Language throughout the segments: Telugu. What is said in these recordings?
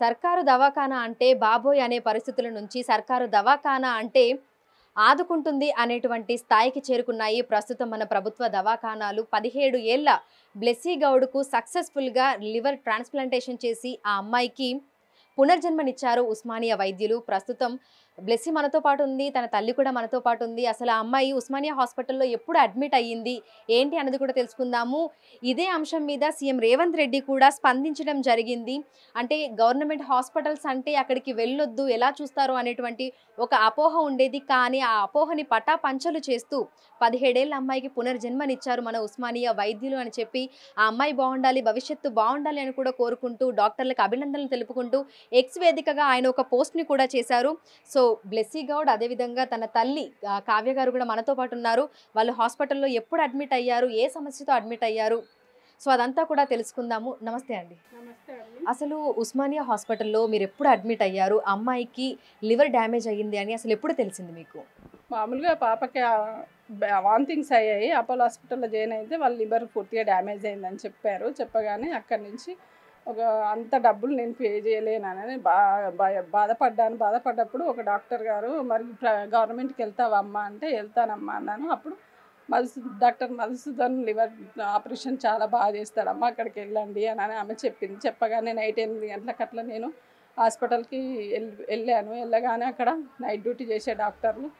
సర్కారు దవాఖానా అంటే బాబోయ్ అనే పరిస్థితుల నుంచి సర్కారు దవాఖానా అంటే ఆదుకుంటుంది అనేటువంటి స్థాయికి చేరుకున్నాయి ప్రస్తుతం మన ప్రభుత్వ దవాఖానాలు. 17 ఏళ్ల బ్లెస్సీ గౌడ్‌కు సక్సెస్‌ఫుల్‌గా లివర్ ట్రాన్స్‌ప్లాంటేషన్ చేసి ఆ అమ్మాయికి పునర్జన్మనిచ్చారు ఉస్మానియా వైద్యులు. ప్రస్తుతం బ్లెస్సీ మనతో పాటు ఉంది. తన తల్లి కూడా మనతో పాటు ఉంది. అసలు ఆ అమ్మాయి ఉస్మానియా హాస్పిటల్‌లో ఎప్పుడు అడ్మిట్ అయ్యింది? ఏంటి అన్నది కూడా తెలుసుకుందాము. ఇదే అంశం మీద సీఎం రేవంత్ రెడ్డి కూడా స్పందించడం జరిగింది. అంటే గవర్నమెంట్ హాస్పిటల్స్ అంటే అక్కడికి వెళ్ళొద్దు, ఎలా చూస్తారో అనేటువంటి ఒక అపోహ ఉండేది. కానీ ఆ అపోహని పటాపంచలు చేస్తూ 17 ఏళ్ల అమ్మాయికి పునర్జన్మనిచ్చారు మన ఉస్మానియా వైద్యులు అని చెప్పి, ఆ అమ్మాయి బావుండాలి, భవిష్యత్తు బావుండాలి అని కూడా కోరుకుంటూ, డాక్టర్లకు అభినందనలు తెలుపుకుంటూ ఎక్స్ వేదికగా ఆయన ఒక పోస్ట్‌ని కూడా చేశారు. సో, బ్లెస్సీ గౌడ్ అదేవిధంగా తన తల్లి కావ్య గారు కూడా మనతో పాటు ఉన్నారు. వాళ్ళు హాస్పిటల్‌లో ఎప్పుడు అడ్మిట్ అయ్యారు? ఏ సమస్యతో అడ్మిట్ అయ్యారు? సో, అదంతా కూడా తెలుసుకుందాము. నమస్తే అండి. నమస్తే అండి. అసలు ఉస్మానియా హాస్పిటల్‌లో మీరెప్పుడు అడ్మిట్ అయ్యారు? అమ్మాయికి లివర్ డ్యామేజ్ అయ్యింది అని అసలు ఎప్పుడు తెలిసింది మీకు? మామూలుగా పాపకి వామిటింగ్స్ అయ్యాయి. అపోలో హాస్పిటల్‌లో జాయిన్ అయితే వాళ్ళ లివర్ పూర్తిగా డ్యామేజ్ అయిందని చెప్పారు. చెప్పగానే అక్కడి నుంచి అంత డబ్బులు నేను పే చేయలేనని బాధపడ్డాను. బాధపడ్డప్పుడు ఒక డాక్టర్ గారు మరి గవర్నమెంట్‌కి వెళ్తావా అమ్మా అంటే వెళ్తానమ్మా అన్నాను. అప్పుడు డాక్టర్ మధుసూదన్ లివర్ ఆపరేషన్ చాలా బాగా చేస్తాడమ్మా అక్కడికి వెళ్ళండి అని ఆమె చెప్పింది. చెప్పగానే నైట్ 8 గంటలకు అట్లా నేను హాస్పిటల్‌కి వెళ్ళాను. వెళ్ళగానే అక్కడ నైట్ డ్యూటీ చేసే డాక్టర్లు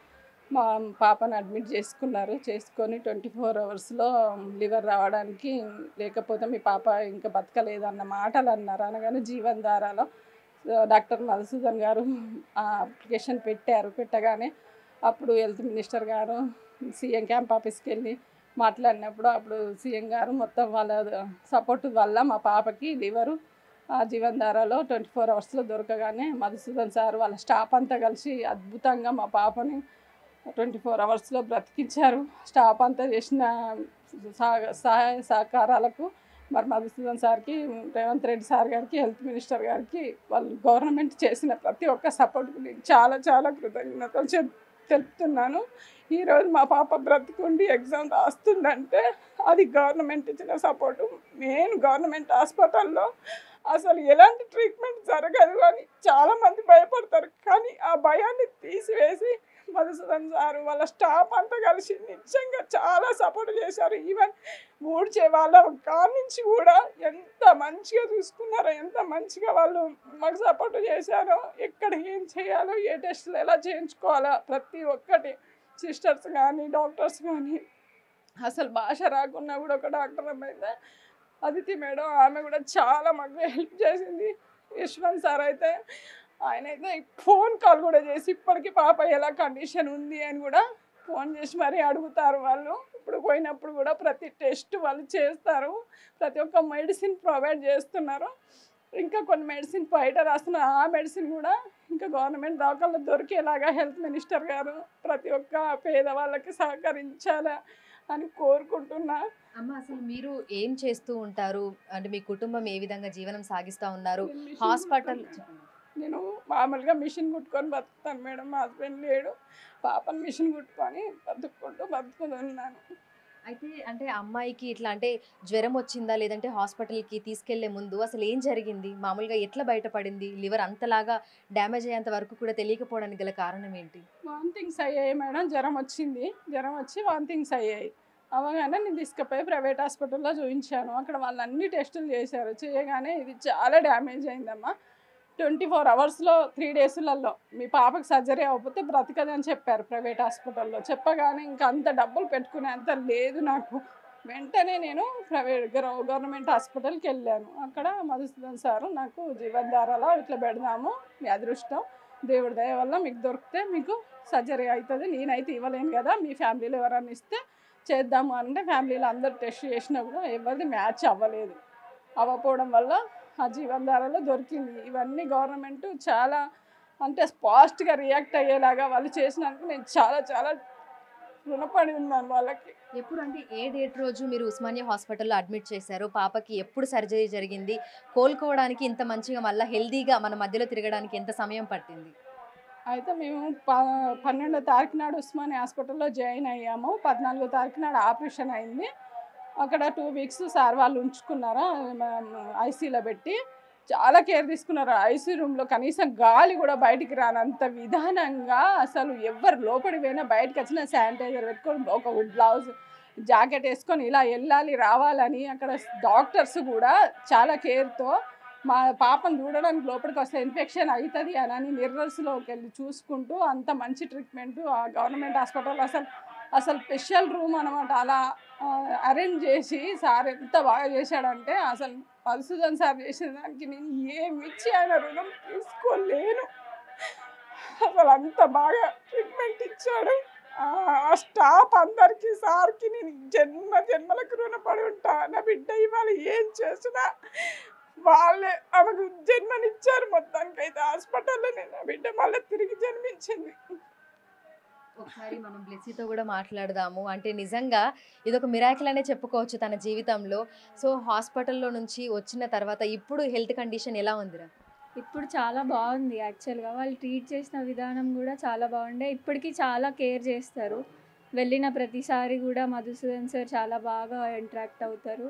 మా పాపను అడ్మిట్ చేసుకున్నారు. చేసుకొని 24 అవర్స్‌లో లివర్ రావడానికి, లేకపోతే మీ పాప ఇంకా బతకలేదన్న మాటలు అన్నారు. అనగానే జీవన్ ధారాలో డాక్టర్ మధుసూదన్ గారు అప్లికేషన్ పెట్టారు. పెట్టగానే అప్పుడు హెల్త్ మినిస్టర్ గారు సీఎం క్యాంప్ ఆఫీస్కి వెళ్ళి మాట్లాడినప్పుడు అప్పుడు సీఎం గారు మొత్తం వాళ్ళ సపోర్ట్ వల్ల మా పాపకి లివరు జీవన్ ధారాలో 24 అవర్స్‌లో దొరకగానే మధుసూదన్ సార్ వాళ్ళ స్టాఫ్ అంతా కలిసి అద్భుతంగా మా పాపని 24 అవర్స్‌లో బ్రతికించారు. స్టాఫ్ అంతా చేసిన సహాయ సహకారాలకు మరి మధుసూదన్ సార్‌కి, రేవంత్ రెడ్డి సార్ గారికి, హెల్త్ మినిస్టర్ గారికి, వాళ్ళు గవర్నమెంట్ చేసిన ప్రతి ఒక్క సపోర్ట్‌కి నేను చాలా చాలా కృతజ్ఞతలు తెలుపుతున్నాను. ఈరోజు మా పాప బ్రతికుండి ఎగ్జామ్ రాస్తుందంటే అది గవర్నమెంట్ ఇచ్చిన సపోర్టు. మెయిన్ గవర్నమెంట్ హాస్పిటల్లో అసలు ఎలాంటి ట్రీట్మెంట్ జరగదు అని చాలామంది భయపడతారు. కానీ ఆ భయాన్ని తీసివేసి మధుసూదన్ సారు వాళ్ళ స్టాఫ్ అంతా కలిసి నిజంగా చాలా సపోర్ట్ చేశారు. ఈవెన్ ఊడ్చే వాళ్ళ కాడ నుంచి కూడా ఎంత మంచిగా చూసుకున్నారో, ఎంత మంచిగా వాళ్ళు మాకు సపోర్ట్ చేశారో, ఎక్కడ ఏం చేయాలో, ఏ టెస్టులు ఎలా చేయించుకోవాలో ప్రతి ఒక్కటి సిస్టర్స్ కానీ డాక్టర్స్ కానీ అసలు భాష రాకున్నా కూడా ఒక డాక్టర్ అమ్మాయితే అదితి మేడం ఆమె కూడా చాలా మాకు హెల్ప్ చేసింది. యశ్వంత్ సార్ అయితే ఆయనైతే ఫోన్ కాల్ కూడా చేసి ఇప్పటికీ పాప ఎలా కండిషన్ ఉంది అని కూడా ఫోన్ చేసి మరీ అడుగుతారు వాళ్ళు. ఇప్పుడు పోయినప్పుడు కూడా ప్రతి టెస్ట్ వాళ్ళు చేస్తారు. ప్రతి ఒక్క మెడిసిన్ ప్రొవైడ్ చేస్తున్నారు. ఇంకా కొన్ని మెడిసిన్ బయట రాస్తున్నారు. ఆ మెడిసిన్ కూడా ఇంకా గవర్నమెంట్ దవాఖానలో దొరికేలాగా హెల్త్ మినిస్టర్ గారు ప్రతి ఒక్క పేదవాళ్ళకి సహకరించాలా అని కోరుకుంటున్నా. అమ్మ అసలు మీరు ఏం చేస్తూ ఉంటారు? అంటే మీ కుటుంబం ఏ విధంగా జీవనం సాగిస్తా ఉన్నారు? నేను మిషన్ హాస్పిటల్ కుట్టుకుంటాను. నేను మామూలుగా మిషన్ కుట్టుకొని బతుకుతాను మేడం. మా హస్బెండ్ లేడు. పాపని మిషన్ కుట్టుకొని బతుకుతున్నాను. అయితే అంటే అమ్మాయికి ఇట్లా అంటే జ్వరం వచ్చిందా? లేదంటే హాస్పిటల్‌కి తీసుకెళ్ళే ముందు అసలు ఏం జరిగింది? మామూలుగా ఎట్లా బయటపడింది? లివర్ అంతలాగా డ్యామేజ్ అయ్యేంత వరకు కూడా తెలియకపోవడానికి గల కారణం ఏంటి? వామిటింగ్స్ అయ్యాయి మేడం. జ్వరం వచ్చింది. జ్వరం వచ్చి వామిటింగ్స్ అయ్యాయి. అవ్వగానే నేను తీసుకుపోయి ప్రైవేట్ హాస్పిటల్‌లో చూయించాను. అక్కడ వాళ్ళు అన్ని టెస్టులు చేశారు. చేయగానే ఇది చాలా డ్యామేజ్ అయిందమ్మా. 24 అవర్స్‌లో 3 డేసులలో మీ పాపకి సర్జరీ అవ్వకపోతే బ్రతకదని చెప్పారు ప్రైవేట్ హాస్పిటల్‌లో. చెప్పగానే ఇంకా అంత డబ్బులు పెట్టుకునేంత లేదు నాకు. వెంటనే నేను గవర్నమెంట్ హాస్పిటల్‌కి వెళ్ళాను. అక్కడ మధుసూదన్ సారు నాకు జీవన్ ధారాలో ఇట్లా పెడదాము, మీ అదృష్టం దేవుడి దయ వల్ల మీకు దొరికితే మీకు సర్జరీ అవుతుంది. నేనైతే ఇవ్వలేను కదా, మీ ఫ్యామిలీలో ఎవరైనా ఇస్తే చేద్దాము అంటే ఫ్యామిలీలో అందరు టెస్ట్ చేసినా కూడా ఎవరిది మ్యాచ్ అవ్వలేదు. అవ్వకపోవడం వల్ల ఆ జీవన్ ధారాలో దొరికింది. ఇవన్నీ గవర్నమెంట్ చాలా అంటే ఫాస్ట్‌గా రియాక్ట్ అయ్యేలాగా వాళ్ళు చేసినందుకు నేను చాలా చాలా రుణపడి ఉన్నాను వాళ్ళకి. ఎప్పుడు అంటే ఏ డేట్ రోజు మీరు ఉస్మానియా హాస్పిటల్‌లో అడ్మిట్ చేశారు? పాపకి ఎప్పుడు సర్జరీ జరిగింది? కోలుకోవడానికి ఇంత మంచిగా మళ్ళా హెల్తీగా మన మధ్యలో తిరగడానికి ఎంత సమయం పట్టింది? అయితే మేము 12వ తారీఖు నాడు ఉస్మానియా హాస్పిటల్‌లో జాయిన్ అయ్యాము. 14వ తారీఖు నాడు ఆపరేషన్ అయింది. అక్కడ 2 వీక్స్ సార్ వాళ్ళు ఉంచుకున్నారు ఐసీలో పెట్టి. చాలా కేర్ తీసుకున్నారు. ఐసీయూ రూమ్లో కనీసం గాలి కూడా బయటికి రానంత విధానంగా అసలు ఎవ్వరు లోపలికి పోయినా బయటకు వచ్చిన శానిటైజర్ పెట్టుకొని ఒక బ్లౌజ్ జాకెట్ వేసుకొని ఇలా వెళ్ళాలి రావాలని అక్కడ డాక్టర్స్ కూడా చాలా కేర్తో మా పాపను చూడడానికి లోపలికి వస్తే ఇన్ఫెక్షన్ అవుతుంది అని మిర్రర్స్లోకి వెళ్ళి చూసుకుంటూ అంత మంచి ట్రీట్మెంట్ ఆ గవర్నమెంట్ హాస్పిటల్ అసలు స్పెషల్ రూమ్ అనమాట. అలా అరేంజ్ చేసి సార్ ఎంత బాగా చేశాడంటే అసలు మధుసూదన్ సార్ చేసిన దానికి నేను ఏమిచ్చి ఆయన రుణం తీసుకోలేను. అసలు అంత బాగా ట్రీట్మెంట్ ఇచ్చాడు. ఆ స్టాఫ్ అందరికీ సార్కి నేను జన్మలకు రుణపడి ఉంటా. నా బిడ్డ ఇవాళ ఏం చేసినా వాళ్ళే ఆమెకు జన్మనిచ్చారు. మొత్తానికైతే హాస్పిటల్లో నా బిడ్డ మళ్ళీ తిరిగి జన్మించింది. ఒకసారి మనం బ్లెస్సీతో కూడా మాట్లాడదాము. అంటే నిజంగా ఇదొక మిరాకిల్ అనే చెప్పుకోవచ్చు తన జీవితంలో. సో హాస్పిటల్లో నుంచి వచ్చిన తర్వాత ఇప్పుడు హెల్త్ కండిషన్ ఎలా ఉందిరా? ఇప్పుడు చాలా బాగుంది. యాక్చువల్గా వాళ్ళు ట్రీట్ చేసిన విధానం కూడా చాలా బాగుండే. ఇప్పటికీ చాలా కేర్ చేస్తారు. వెళ్ళిన ప్రతిసారి కూడా మధుసూదన్ సార్ చాలా బాగా ఇంటరాక్ట్ అవుతారు.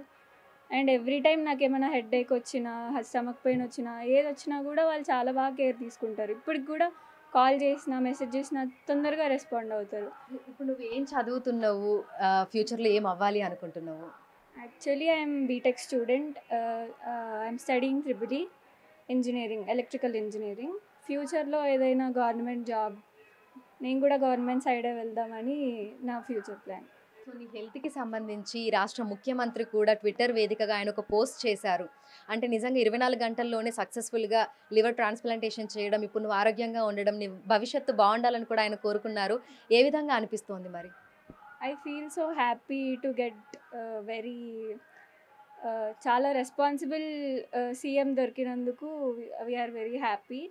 అండ్ ఎవ్రీ టైం నాకు ఏమైనా హెడేక్ వచ్చినా, స్టమక్ పెయిన్ వచ్చినా, ఏది వచ్చినా కూడా వాళ్ళు చాలా బాగా కేర్ తీసుకుంటారు. ఇప్పటికి కూడా కాల్ చేసినా, మెసేజ్ చేసినా తొందరగా రెస్పాండ్ అవుతారు. ఇప్పుడు నువ్వు ఏం చదువుతున్నావు? ఫ్యూచర్లో ఏం అవ్వాలి అనుకుంటున్నావు? Actually I'm BTech student. I'm studying triple engineering, electrical engineering. ఫ్యూచర్లో ఏదైనా గవర్నమెంట్ జాబ్, నేను కూడా గవర్నమెంట్ సైడే వెళ్దామని నా ఫ్యూచర్ ప్లాన్. సో నీ హెల్త్కి సంబంధించి రాష్ట్ర ముఖ్యమంత్రి కూడా ట్విట్టర్ వేదికగా ఆయన ఒక పోస్ట్ చేశారు. అంటే నిజంగా 24 గంటల్లోనే సక్సెస్ఫుల్గా లివర్ ట్రాన్స్ప్లాంటేషన్ చేయడం, ఇప్పుడు నువ్వు ఆరోగ్యంగా ఉండడం, నీ భవిష్యత్తు బాగుండాలని కూడా ఆయన కోరుకున్నారు. ఏ విధంగా అనిపిస్తోంది మరి? I feel so happy to get very చాలా రెస్పాన్సిబుల్ సీఎం దొరికినందుకు వీఆర్ వెరీ హ్యాపీ.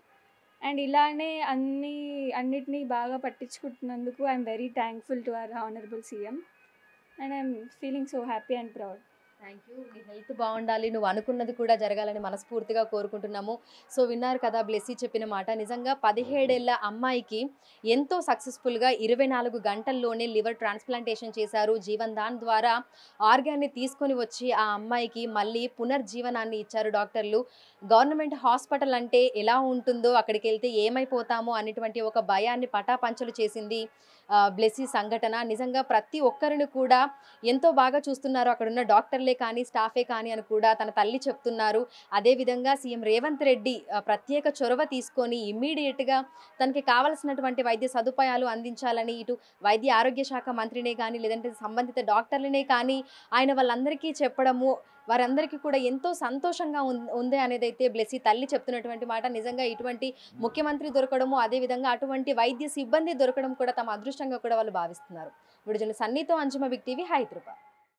అండ్ ఇలానే అన్నిటినీ బాగా పట్టించుకుంటున్నందుకు I'm very thankful to our honourable CM. And I'm feeling so happy and proud. Thank you. నీ హెల్త్ బాగుండాలి, నువ్వు అనుకున్నది కూడా జరగాలని మనస్ఫూర్తిగా కోరుకుంటున్నాము. సో విన్నారు కదా బ్లెస్సీ చెప్పిన మాట. నిజంగా 17 ఏళ్ల అమ్మాయికి ఎంతో సక్సెస్ఫుల్గా 24 గంటల్లోనే లివర్ ట్రాన్స్ప్లాంటేషన్ చేశారు. జీవన్ దాన్ ద్వారా ఆర్గాన్ని తీసుకొని వచ్చి ఆ అమ్మాయికి మళ్ళీ పునర్జీవనాన్ని ఇచ్చారు డాక్టర్లు. గవర్నమెంట్ హాస్పిటల్ అంటే ఎలా ఉంటుందో, అక్కడికి వెళ్తే ఏమైపోతామో అనేటువంటి ఒక భయాన్ని పటాపంచలు చేసింది బ్లెస్సీ సంఘటన. నిజంగా ప్రతి ఒక్కరిని కూడా ఎంతో బాగా చూస్తున్నారు అక్కడున్న డాక్టర్లే కానీ, స్టాఫే కానీ అని కూడా తన తల్లి చెప్తున్నారు. అదేవిధంగా సీఎం రేవంత్ రెడ్డి ప్రత్యేక చొరవ తీసుకొని ఇమ్మీడియట్గా తనకి కావలసినటువంటి వైద్య సదుపాయాలు అందించాలని ఇటు వైద్య ఆరోగ్య శాఖ మంత్రినే కానీ, లేదంటే సంబంధిత డాక్టర్లనే కానీ ఆయన వాళ్ళందరికీ చెప్పడము, వారందరికీ కూడా ఎంతో సంతోషంగా ఉంది అనేది అయితే బ్లెస్సీ తల్లి చెప్తున్నటువంటి మాట. నిజంగా ఇటువంటి ముఖ్యమంత్రి దొరకడము, అదేవిధంగా అటువంటి వైద్య సిబ్బంది దొరకడం కూడా తమ అదృష్టంగా కూడా వాళ్ళు భావిస్తున్నారు. విడుదల సన్నీతో అంజుమ బిగ్ టీవీ, హైదరాబాద్.